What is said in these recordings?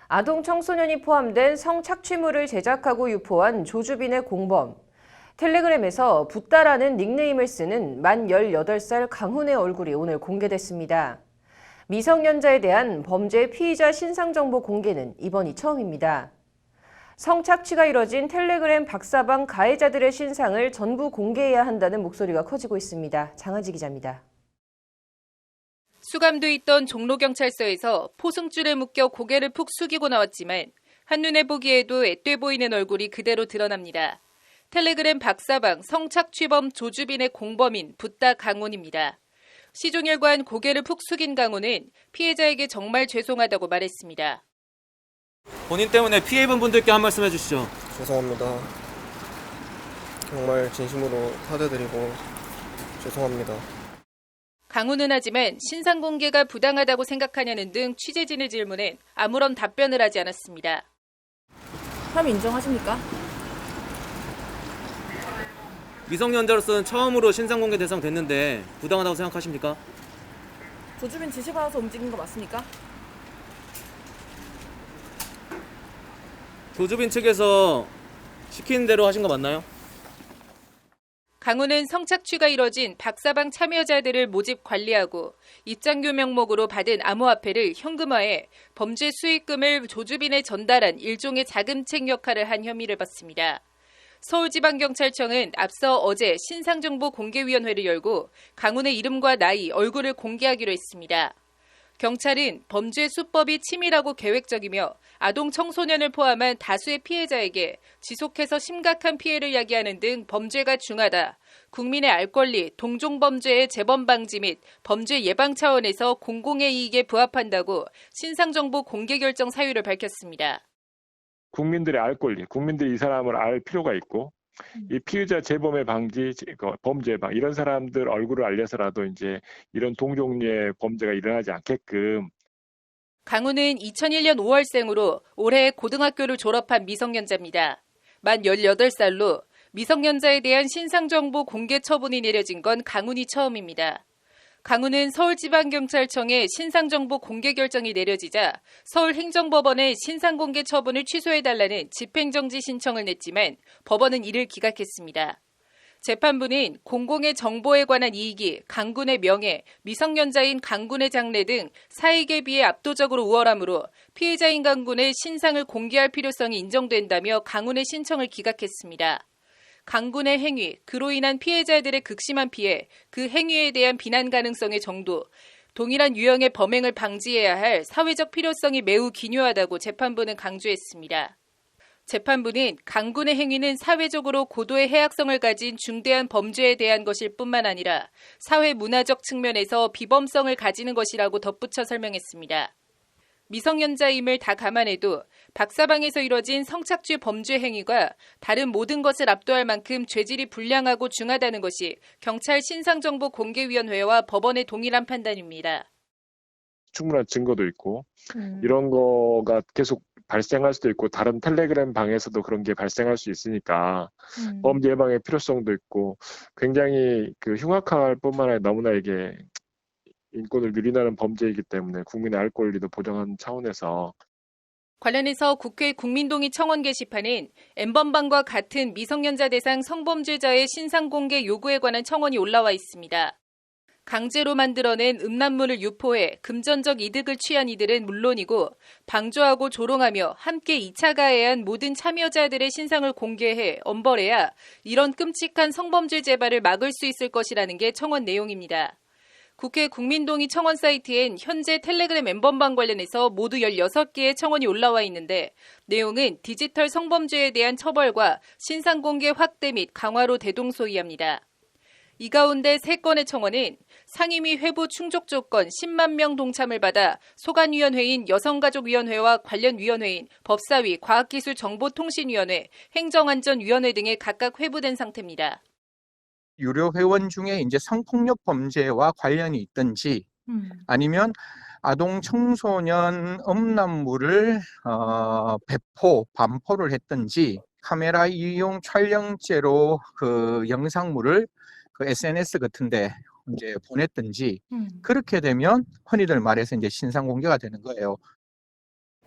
아동 청소년이 포함된 성착취물을 제작하고 유포한 조주빈의 공범. 텔레그램에서 붓다라는 닉네임을 쓰는 만 18살 강훈의 얼굴이 오늘 공개됐습니다. 미성년자에 대한 범죄 피의자 신상정보 공개는 이번이 처음입니다. 성착취가 이뤄진 텔레그램 박사방 가해자들의 신상을 전부 공개해야 한다는 목소리가 커지고 있습니다. 장하지 기자입니다. 수감돼 있던 종로경찰서에서 포승줄에 묶여 고개를 푹 숙이고 나왔지만 한눈에 보기에도 앳돼 보이는 얼굴이 그대로 드러납니다. 텔레그램 박사방 성착취범 조주빈의 공범인 붓다 강훈입니다. 시종일관 고개를 푹 숙인 강훈은 피해자에게 정말 죄송하다고 말했습니다. 본인 때문에 피해 입은 분들께 한 말씀 해주시죠. 죄송합니다. 정말 진심으로 사죄드리고 죄송합니다. 강훈은 하지만 신상 공개가 부당하다고 생각하냐는 등 취재진의 질문엔 아무런 답변을 하지 않았습니다. 혐의 인정하십니까? 미성년자로서는 처음으로 신상공개 대상 됐는데 부당하다고 생각하십니까? 조주빈 지시받아서 움직인 거 맞습니까? 조주빈 측에서 시키는 대로 하신 거 맞나요? 강훈은 성착취가 이뤄진 박사방 참여자들을 모집 관리하고 입장료 명목으로 받은 암호화폐를 현금화해 범죄 수익금을 조주빈에 전달한 일종의 자금책 역할을 한 혐의를 받습니다. 서울지방경찰청은 앞서 어제 신상정보공개위원회를 열고 강훈의 이름과 나이, 얼굴을 공개하기로 했습니다. 경찰은 범죄 수법이 치밀하고 계획적이며 아동 청소년을 포함한 다수의 피해자에게 지속해서 심각한 피해를 야기하는 등 범죄가 중하다. 국민의 알 권리, 동종범죄의 재범 방지 및 범죄 예방 차원에서 공공의 이익에 부합한다고 신상정보 공개 결정 사유를 밝혔습니다. 국민들의 알 권리, 국민들이 이 사람을 알 필요가 있고 이 피의자 재범의 방지, 범죄 예방 이런 사람들 얼굴을 알려서라도 이제 이런 동종류의 범죄가 일어나지 않게끔. 강훈은 2001년 5월생으로 올해 고등학교를 졸업한 미성년자입니다. 만 18살로 미성년자에 대한 신상정보 공개 처분이 내려진 건 강훈이 처음입니다. 강훈은 서울지방경찰청에 신상정보 공개 결정이 내려지자 서울행정법원에 신상공개 처분을 취소해달라는 집행정지 신청을 냈지만 법원은 이를 기각했습니다. 재판부는 공공의 정보에 관한 이익이 강군의 명예, 미성년자인 강군의 장래 등 사익에 비해 압도적으로 우월하므로 피해자인 강군의 신상을 공개할 필요성이 인정된다며 강훈의 신청을 기각했습니다. 강군의 행위, 그로 인한 피해자들의 극심한 피해, 그 행위에 대한 비난 가능성의 정도, 동일한 유형의 범행을 방지해야 할 사회적 필요성이 매우 기묘하다고 재판부는 강조했습니다. 재판부는 강군의 행위는 사회적으로 고도의 해악성을 가진 중대한 범죄에 대한 것일 뿐만 아니라 사회 문화적 측면에서 비범성을 가지는 것이라고 덧붙여 설명했습니다. 미성년자임을 다 감안해도 박사방에서 이뤄진 성착취 범죄 행위가 다른 모든 것을 압도할 만큼 죄질이 불량하고 중하다는 것이 경찰 신상정보공개위원회와 법원의 동일한 판단입니다. 충분한 증거도 있고 이런 거가 계속 발생할 수도 있고 다른 텔레그램 방에서도 그런 게 발생할 수 있으니까 범죄 예방의 필요성도 있고 굉장히 흉악할 뿐만 아니라 너무나 이게 인권을 유린하는 범죄이기 때문에 국민의 알 권리도 보장하는 차원에서. 관련해서 국회 국민동의 청원 게시판엔 N번방과 같은 미성년자 대상 성범죄자의 신상공개 요구에 관한 청원이 올라와 있습니다. 강제로 만들어낸 음란물을 유포해 금전적 이득을 취한 이들은 물론이고 방조하고 조롱하며 함께 2차 가해한 모든 참여자들의 신상을 공개해 엄벌해야 이런 끔찍한 성범죄 재발을 막을 수 있을 것이라는 게 청원 내용입니다. 국회 국민동의 청원 사이트엔 현재 텔레그램 N번방 관련해서 모두 16개의 청원이 올라와 있는데 내용은 디지털 성범죄에 대한 처벌과 신상공개 확대 및 강화로 대동소이합니다. 이 가운데 3건의 청원은 상임위 회부 충족 조건 10만 명 동참을 받아 소관위원회인 여성가족위원회와 관련 위원회인 법사위, 과학기술정보통신위원회, 행정안전위원회 등에 각각 회부된 상태입니다. 유료 회원 중에 이제 성폭력 범죄와 관련이 있든지 아니면 아동 청소년 음란물을 반포를 했든지 카메라 이용 촬영죄로 그 영상물을 그 SNS 같은데 이제 보냈든지 그렇게 되면 흔히들 말해서 이제 신상 공개가 되는 거예요.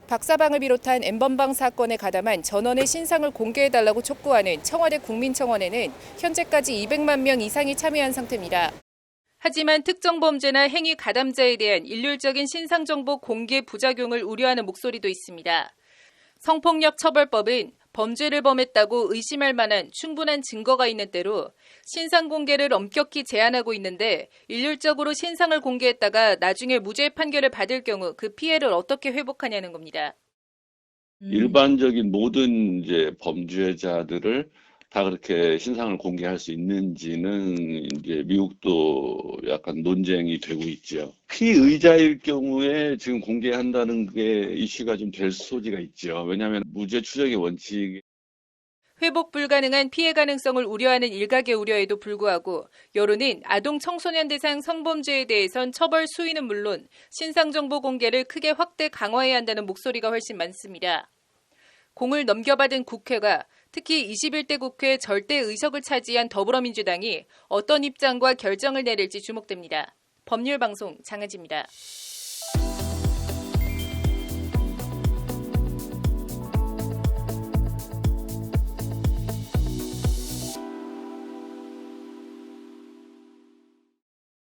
박사방을 비롯한 N번방 사건에 가담한 전원의 신상을 공개해달라고 촉구하는 청와대 국민청원에는 현재까지 200만 명 이상이 참여한 상태입니다. 하지만 특정 범죄나 행위 가담자에 대한 일률적인 신상정보 공개 부작용을 우려하는 목소리도 있습니다. 성폭력 처벌법은 범죄를 범했다고 의심할 만한 충분한 증거가 있는 때로 신상 공개를 엄격히 제한하고 있는데 일률적으로 신상을 공개했다가 나중에 무죄 판결을 받을 경우 그 피해를 어떻게 회복하냐는 겁니다. 일반적인 모든 이제 범죄자들을 다 그렇게 신상을 공개할 수 있는지는 이제 미국도 약간 논쟁이 되고 있죠. 피의자일 경우에 지금 공개한다는 게 이슈가 좀 될 소지가 있죠. 왜냐하면 무죄 추정의 원칙. 회복 불가능한 피해 가능성을 우려하는 일각의 우려에도 불구하고 여론은 아동 청소년 대상 성범죄에 대해선 처벌 수위는 물론 신상정보 공개를 크게 확대 강화해야 한다는 목소리가 훨씬 많습니다. 공을 넘겨받은 국회가 특히 21대 국회 절대 의석을 차지한 더불어민주당이 어떤 입장과 결정을 내릴지 주목됩니다. 법률방송 장은지입니다.